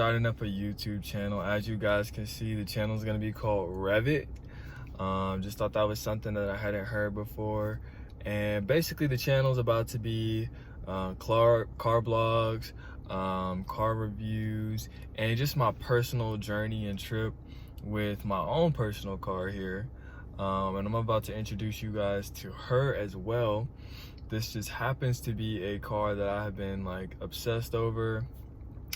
starting up a YouTube channel. As you guys can see, the channel is going to be called Revit. Just thought that was something that I hadn't heard before. And basically the channel is about to be car blogs, car reviews, and just my personal journey and trip with my own personal car here. And I'm about to introduce you guys to her as well. This just happens to be a car that I have been like obsessed over,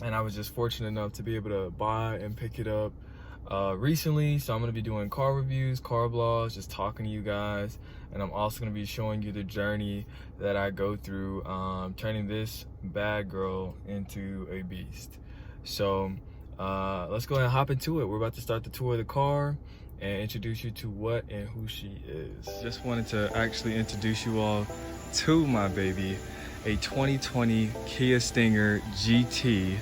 and I was just fortunate enough to be able to buy and pick it up recently. So I'm going to be doing car reviews, car blogs, just talking to you guys, and I'm also going to be showing you the journey that I go through turning this bad girl into a beast. So let's go ahead and hop into it. We're about to start the tour of the car and introduce you to what and who she is. Just wanted to actually introduce you all to my baby, a 2020 Kia Stinger GT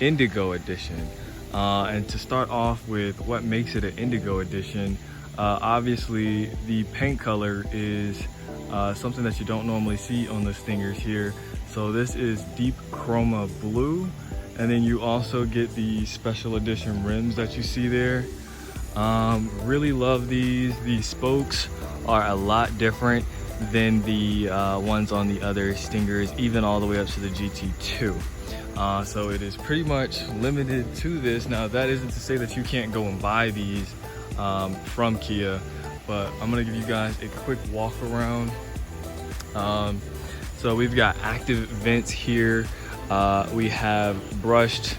Indigo Edition. And to start off with what makes it an Indigo Edition, obviously the paint color is something that you don't normally see on the Stingers here. So this is deep chroma blue, and then you also get the special edition rims that you see there. Really love these. The spokes are a lot different than the ones on the other Stingers, even all the way up to the GT2. So it is pretty much limited to this. Now that isn't to say that you can't go and buy these from Kia, but I'm gonna give you guys a quick walk around. So we've got active vents here. We have brushed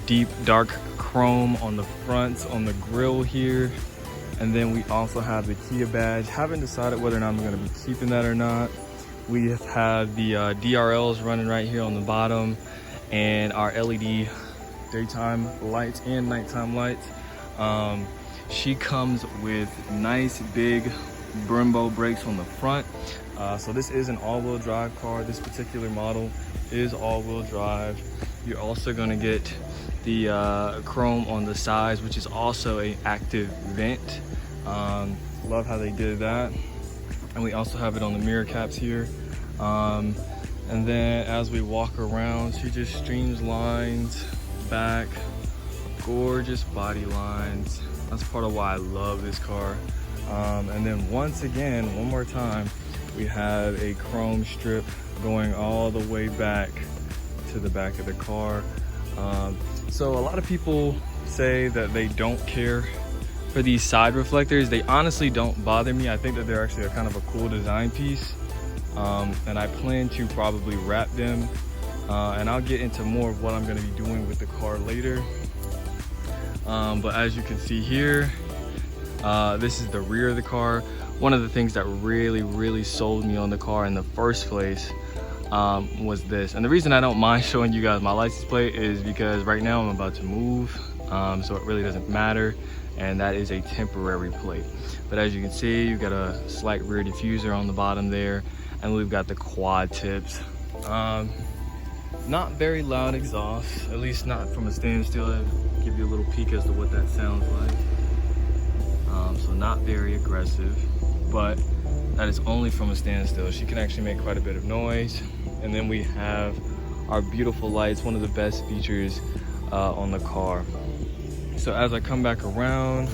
deep dark chrome on the fronts, on the grill here, and then we also have the Kia badge. Haven't decided whether or not I'm going to be keeping that or not. We have the DRLs running right here on the bottom, and our LED daytime lights and nighttime lights. She comes with nice big Brembo brakes on the front. So this is an all-wheel drive car. This particular model is all-wheel drive. You're also going to get the chrome on the sides, which is also an active vent. Love how they did that. And we also have it on the mirror caps here. And then as we walk around, she just streamlines back, gorgeous body lines. That's part of why I love this car. And then once again, one more time, we have a chrome strip going all the way back to the back of the car. So a lot of people say that they don't care for these side reflectors. They honestly don't bother me. I think that they're actually a kind of a cool design piece. And I plan to probably wrap them. And I'll get into more of what I'm gonna be doing with the car later. But as you can see here, this is the rear of the car. One of the things that really sold me on the car in the first place was this. And the reason I don't mind showing you guys my license plate is because right now I'm about to move, so it really doesn't matter, and that is a temporary plate. But as you can see, you've got a slight rear diffuser on the bottom there, and we've got the quad tips. Not very loud exhaust, at least not from a standstill. I'll give you a little peek as to what that sounds like. So not very aggressive, but that is only from a standstill. She can actually make quite a bit of noise. And then we have our beautiful lights, one of the best features on the car. So as I come back around,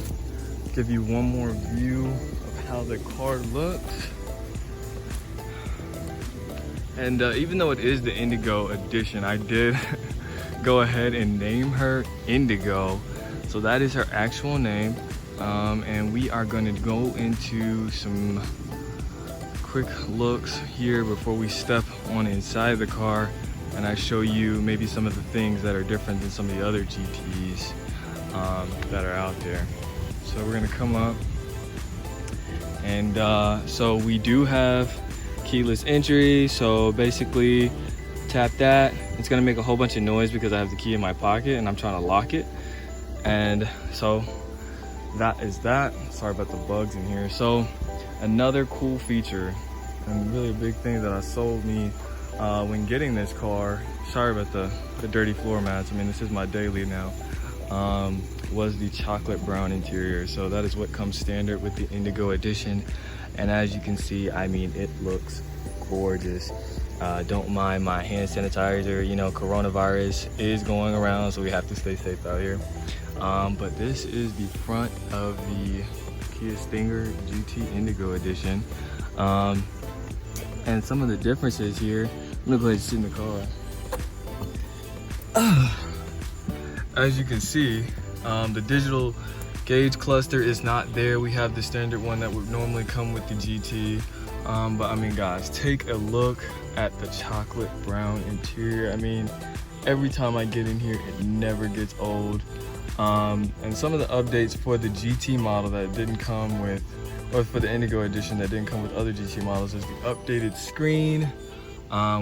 give you one more view of how the car looks. And even though it is the Indigo Edition, I did go ahead and name her Indigo. So that is her actual name. And we are going to go into some quick looks here before we step on inside the car, and I show you maybe some of the things that are different than some of the other GTs that are out there. So we're going to come up, and so we do have keyless entry. So basically tap that, it's going to make a whole bunch of noise because I have the key in my pocket and I'm trying to lock it. And so that is that. Sorry about the bugs in here. So another cool feature, and really a big thing that sold me when getting this car, sorry about the dirty floor mats, I mean this is my daily now, was the chocolate brown interior. So that is what comes standard with the Indigo Edition, and as you can see, I mean it looks gorgeous. Don't mind my hand sanitizer. You know, coronavirus is going around, so we have to stay safe out here. But this is the front of the Kia Stinger GT Indigo edition. And some of the differences here, I'm gonna go ahead and sit in the car. As you can see, the digital gauge cluster is not there. We have the standard one that would normally come with the GT. But I mean, guys, take a look at the chocolate brown interior. I mean, every time I get in here, it never gets old. And some of the updates for the GT model that didn't come with, or for the Indigo edition that didn't come with other GT models, is the updated screen.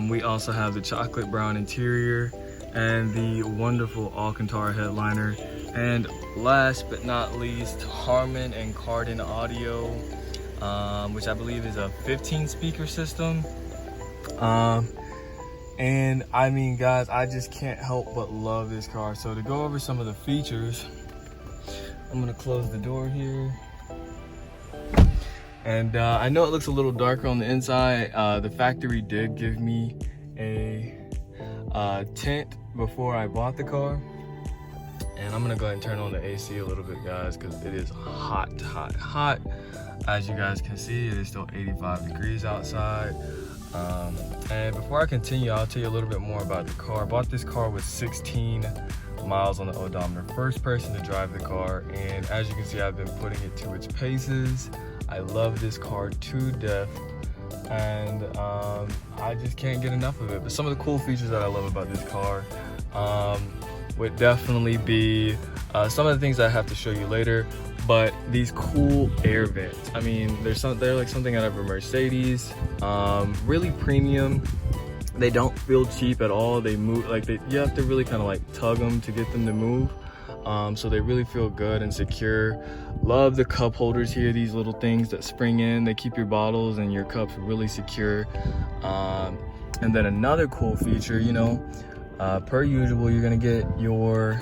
We also have the chocolate brown interior and the wonderful Alcantara headliner. And last but not least, Harman and Kardon audio, which I believe is a 15 speaker system. And I mean, guys, I just can't help but love this car. So to go over some of the features, I'm gonna close the door here. And I know it looks a little darker on the inside. The factory did give me a tint before I bought the car. And I'm gonna go ahead and turn on the AC a little bit, guys, because it is hot, hot, hot. As you guys can see, it is still 85 degrees outside. And before I continue, I'll tell you a little bit more about the car. I bought this car with 16 miles on the odometer. First person to drive the car, and as you can see, I've been putting it to its paces. I love this car to death, and I just can't get enough of it. But some of the cool features that I love about this car would definitely be some of the things I have to show you later. But these cool air vents, I mean, they're like something out of a Mercedes. Really premium. They don't feel cheap at all. They move like you have to really kind of like tug them to get them to move. So they really feel good and secure. Love the cup holders here, these little things that spring in. They keep your bottles and your cups really secure. And then another cool feature, you know, per usual, you're gonna get your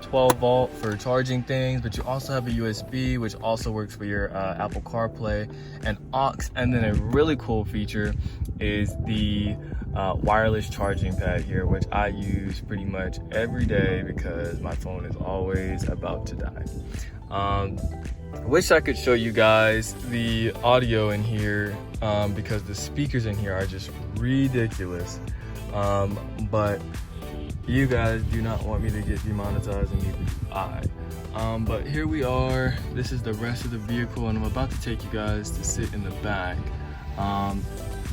12 volt for charging things, but you also have a USB, which also works for your Apple CarPlay and aux. And then a really cool feature is the wireless charging pad here, which I use pretty much every day because my phone is always about to die. Wish I could show you guys the audio in here because the speakers in here are just ridiculous. But you guys do not want me to get demonetized, and neither do I. But here we are. This is the rest of the vehicle, and I'm about to take you guys to sit in the back.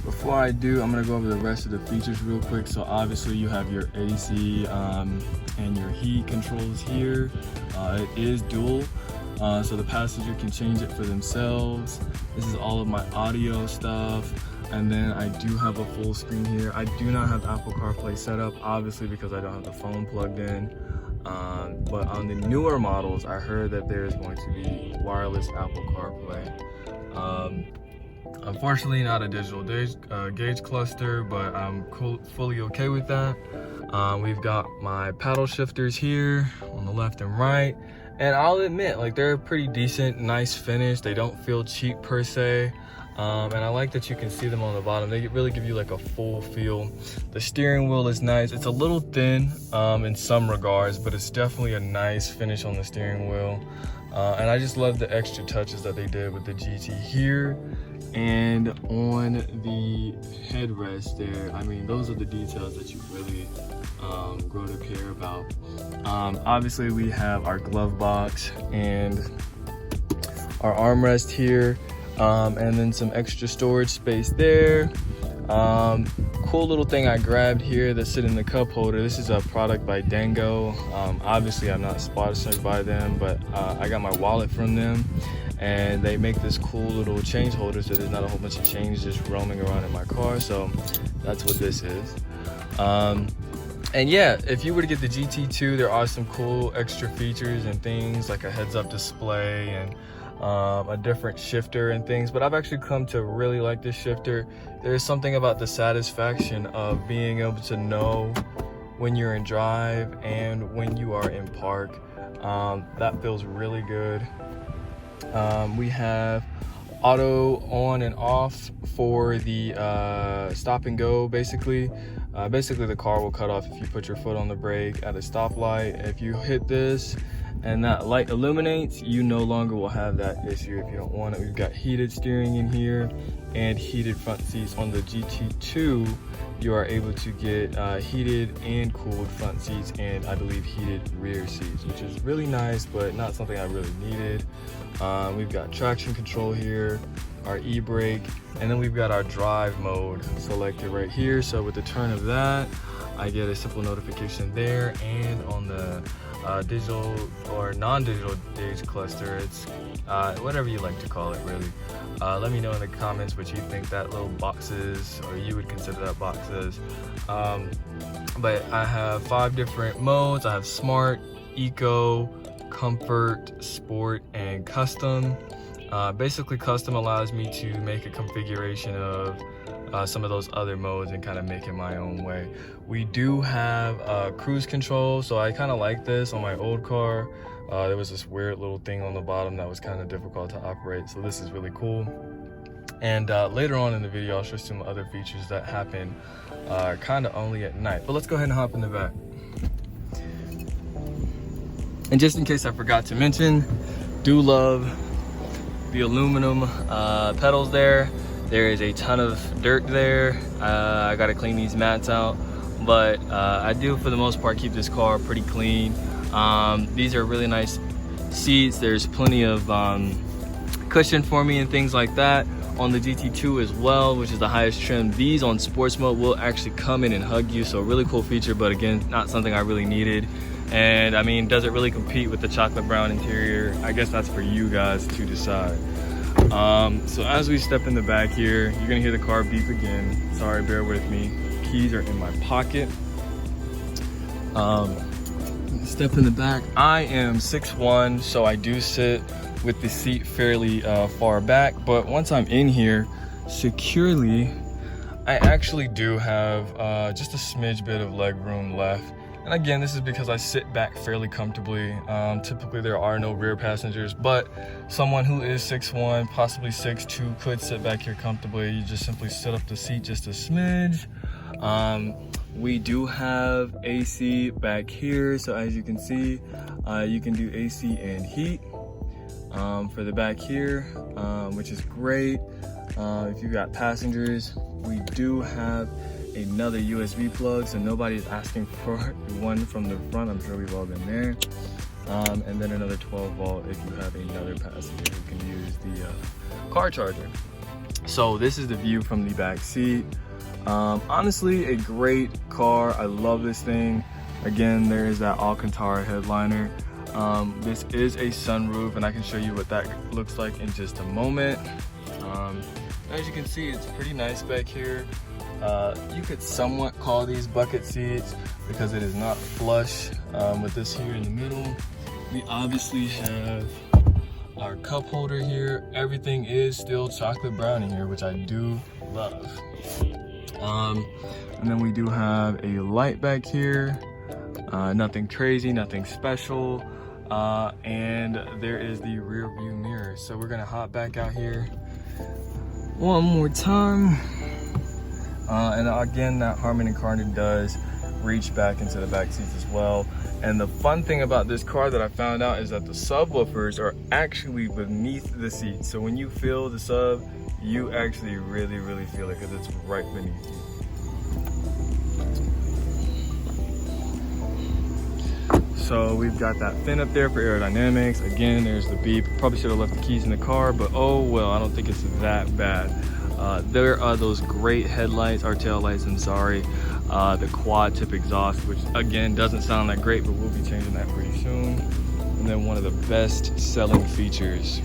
Before I do, I'm gonna go over the rest of the features real quick. So obviously you have your AC and your heat controls here. It is dual, so the passenger can change it for themselves. This is all of my audio stuff. And then I do have a full screen here. I do not have Apple CarPlay set up, obviously, because I don't have the phone plugged in. But on the newer models, I heard that there's going to be wireless Apple CarPlay. Unfortunately, not a digital gauge cluster, but I'm fully okay with that. We've got my paddle shifters here on the left and right. And I'll admit, like, they're a pretty decent, nice finish. They don't feel cheap per se. And I like that you can see them on the bottom. They really give you like a full feel. The steering wheel is nice. It's a little thin in some regards, but it's definitely a nice finish on the steering wheel. And I just love the extra touches that they did with the GT here and on the headrest there. I mean, those are the details that you really grow to care about. Obviously, we have our glove box and our armrest here. And then some extra storage space there. Cool little thing I grabbed here that's sitting in the cup holder. This is a product by NDGO. Obviously I'm not sponsored by them, but I got my wallet from them, and they make this cool little change holder so there's not a whole bunch of change just roaming around in my car. So that's what this is. And yeah, if you were to get the GT2, there are some cool extra features and things like a heads-up display and a different shifter and things, but I've actually come to really like this shifter. There's something about the satisfaction of being able to know when you're in drive and when you are in park. That feels really good. We have auto on and off for the stop and go. Basically the car will cut off if you put your foot on the brake at a stoplight. If you hit this and that light illuminates, you no longer will have that issue if you don't want it. We've got heated steering in here and heated front seats. On the GT2 you are able to get heated and cooled front seats, and I believe heated rear seats, which is really nice but not something I really needed. We've got traction control here, our e-brake, and then we've got our drive mode selected right here. So with the turn of that, I get a simple notification there, and on the digital or non-digital gauge cluster, it's whatever you like to call it really. Let me know in the comments what you think that little box is, or you would consider that box is. But I have 5 different modes. I have Smart, Eco, Comfort, Sport, and Custom. Basically Custom allows me to make a configuration of some of those other modes and kind of make it my own way. We do have cruise control, so I kind of like this. On my old car there was this weird little thing on the bottom that was kind of difficult to operate, so this is really cool. And later on in the video I'll show some other features that happen kind of only at night. But let's go ahead and hop in the back. And just in case I forgot to mention, do love the aluminum pedals there. There is a ton of dirt there. I gotta clean these mats out, but I do for the most part keep this car pretty clean. These are really nice seats. There's plenty of cushion for me and things like that. On the GT2 as well, which is the highest trim, these on sports mode will actually come in and hug you, so a really cool feature, but again, not something I really needed. And I mean, does it really compete with the chocolate brown interior? I guess that's for you guys to decide. So as we step in the back here, you're gonna hear the car beep again. Sorry, bear with me. Keys are in my pocket. Step in the back. I am 6'1", so I do sit with the seat fairly far back, but once I'm in here securely, I actually do have just a smidge bit of leg room left. And again, this is because I sit back fairly comfortably. Typically there are no rear passengers, but someone who is 6'1", possibly 6'2", could sit back here comfortably. You just simply sit up the seat just a smidge. We do have AC back here, so as you can see, you can do AC and heat for the back here, which is great. If you've got passengers, we do have another USB plug, so nobody's asking for one from the front. I'm sure we've all been there. And then another 12 volt if you have another passenger who can use the car charger. So this is the view from the back seat. Honestly, a great car. I love this thing. Again, there is that Alcantara headliner. This is a sunroof, and I can show you what that looks like in just a moment. As you can see, it's pretty nice back here. You could somewhat call these bucket seats because it is not flush with this here in the middle. We obviously have our cup holder here. Everything is still chocolate brown in here, which I do love. And then we do have a light back here. Nothing crazy, nothing special. And there is the rear view mirror. So we're gonna hop back out here one more time. And again, that Harman & Kardon does reach back into the back seats as well. And the fun thing about this car that I found out is that the subwoofers are actually beneath the seat. So when you feel the sub, you actually really feel it because it's right beneath you. So we've got that fin up there for aerodynamics. Again, there's the beep. Probably should have left the keys in the car, but oh well, I don't think it's that bad. There are those great headlights, or tail lights, I'm sorry. The quad tip exhaust, which again doesn't sound that great, but we'll be changing that pretty soon. And then one of the best selling features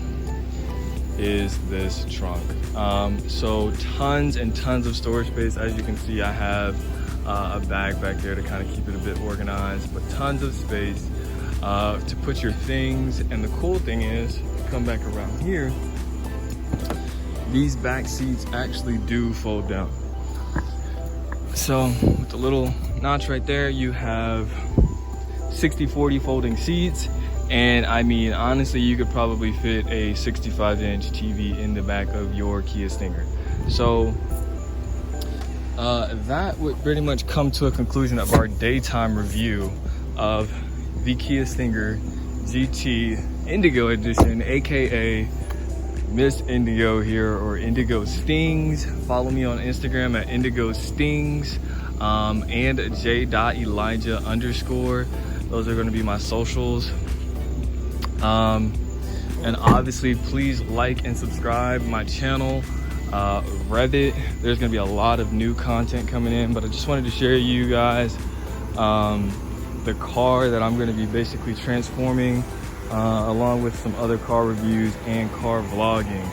is this trunk. So tons and tons of storage space. As you can see, I have a bag back there to kind of keep it a bit organized, but tons of space to put your things. And the cool thing is, come back around here, these back seats actually do fold down. So with the little notch right there, you have 60/40 folding seats. And I mean, honestly, you could probably fit a 65-inch TV in the back of your Kia Stinger. So that would pretty much come to a conclusion of our daytime review of the Kia Stinger GT Indigo Edition, aka Miss Indigo here, or Indigo Stings. Follow me on Instagram at Indigo Stings and j.elijah_. Those are going to be my socials. And obviously, please like and subscribe my channel. Reddit, there's gonna be a lot of new content coming in, but I just wanted to share you guys the car that I'm gonna be basically transforming, along with some other car reviews and car vlogging.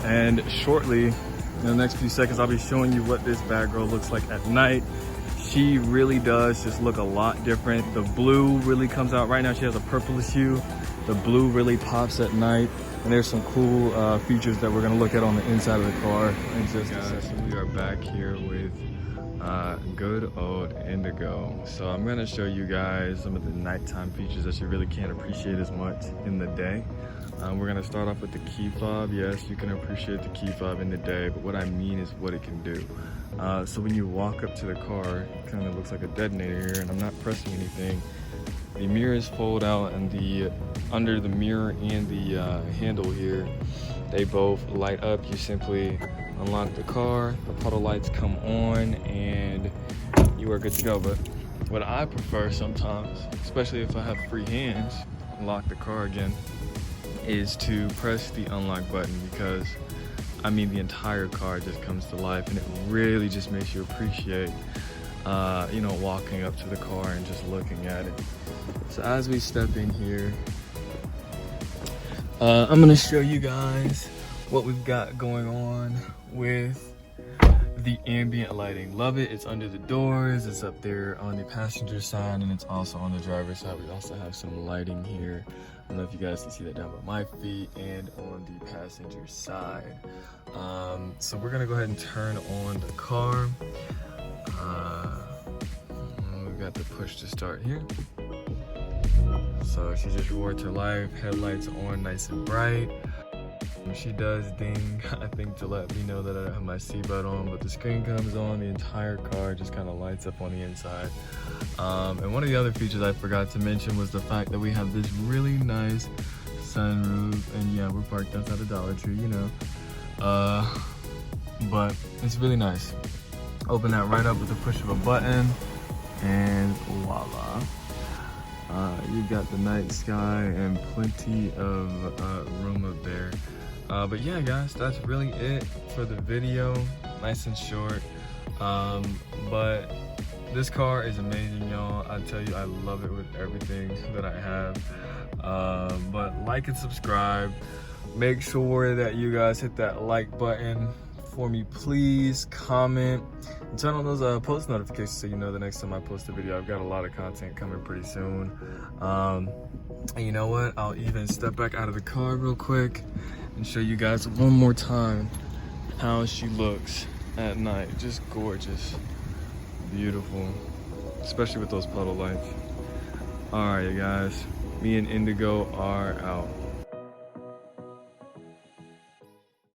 And shortly, in the next few seconds, I'll be showing you what this bad girl looks like at night. She really does just look a lot different. The blue really comes out. Right now she has a purplish hue. The blue really pops at night. And there's some cool features that we're gonna look at on the inside of the car in just a second. We are back here with good old Indigo. So I'm gonna show you guys some of the nighttime features that you really can't appreciate as much in the day. We're gonna start off with the key fob. Yes, you can appreciate the key fob in the day, but what I mean is what it can do. So when you walk up to the car, it kind of looks like a detonator here, and I'm not pressing anything. The mirrors fold out, and under the mirror and the handle here, they both light up. You simply unlock the car, the puddle lights come on, and you are good to go. But what I prefer sometimes, especially if I have free hands, lock the car again, is to press the unlock button, because I mean the entire car just comes to life, and it really just makes you appreciate you know, walking up to the car and just looking at it. So as we step in here, I'm gonna show you guys what we've got going on with the ambient lighting. Love it. It's under the doors, it's up there on the passenger side, and it's also on the driver's side. We also have some lighting here. I don't know if you guys can see that down by my feet and on the passenger side. So we're gonna go ahead and turn on the car. We've got the push to start here. So she just roared to life, headlights on nice and bright. She does ding, I think, to let me know that I have my seatbelt on, but the screen comes on, the entire car just kind of lights up on the inside. And one of the other features I forgot to mention was the fact that we have this really nice sunroof, and yeah, we're parked outside a Dollar Tree, you know. But it's really nice. Open that right up with the push of a button, and voila. You got the night sky and plenty of room up there. But yeah, guys, that's really it for the video. Nice and short. But this car is amazing, y'all. I tell you, I love it with everything that I have. But like and subscribe. Make sure that you guys hit that like button for me, please. Comment and turn on those post notifications so you know the next time I post a video. I've got a lot of content coming pretty soon. And you know what, I'll even step back out of the car real quick and show you guys one more time how she looks at night. Just gorgeous, beautiful, especially with those puddle lights. All right, you guys, me and Indigo are out.